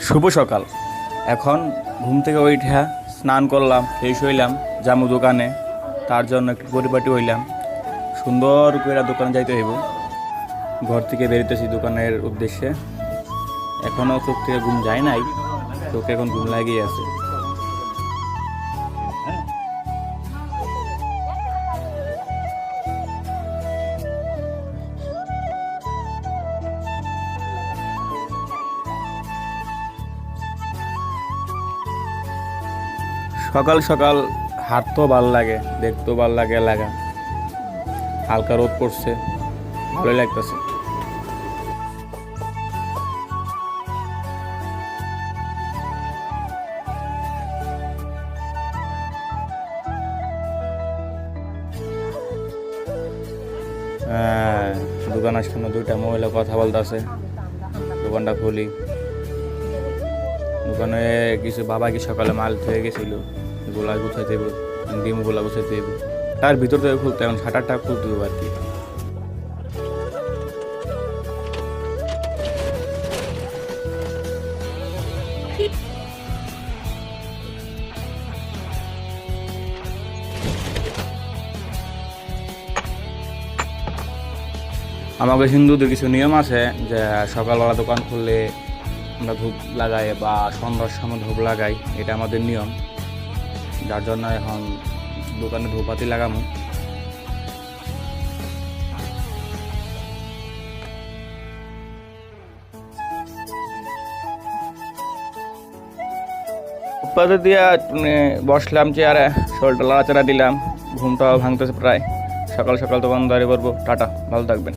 শুভ সকাল। এখন ঘুম থেকে উঠা স্নান করলাম, ফ্রেশ হইলাম, জামু দোকানে, তার জন্য একটু পরিপাটি হইলাম। সুন্দর করে দোকানে যাইতে হইব। ঘর থেকে বেরোতেছি দোকানের উদ্দেশ্যে। এখনও চোখ থেকে ঘুম যায় নাই, চোখে এখন ঘুম লাগিয়ে আছে। সকাল সকাল হাঁটতেও ভাল লাগে, দেখতেও ভাল লাগে। এলাকা হালকা রোদ পড়ছে, ভালোই লাগতেছে। হ্যাঁ, দোকানের সামনে দুইটা মহিলা কথা বলতেছে। দোকানটা খুলি। দোকানে কিছু বাবা কি সকালে মাল থয়ে গেছিল, গোলা গুছাই দেব, ডিম গোলা গুছাই দেব। তার ভিতর থেকে খুলতে এখন শাটারটা খুলতে দেবো আর কি। আমাদের হিন্দুদের কিছু নিয়ম আছে যে সকালবেলা দোকান খুললে আমরা ধূপ লাগাই বা সন্ধ্যার সময় ধূপ লাগাই, এটা আমাদের নিয়ম। যার জন্য এখন দোকানে ধূপবাতি লাগামো। ধূপবাতি দিয়া বসলাম চেয়ারে, শরীরটা লাড়াচাড়া দিলাম। ঘুমটাও ভাঙতেছে প্রায়। সকাল সকাল দোকানদারি করবো। টাটা, ভালো থাকবেন।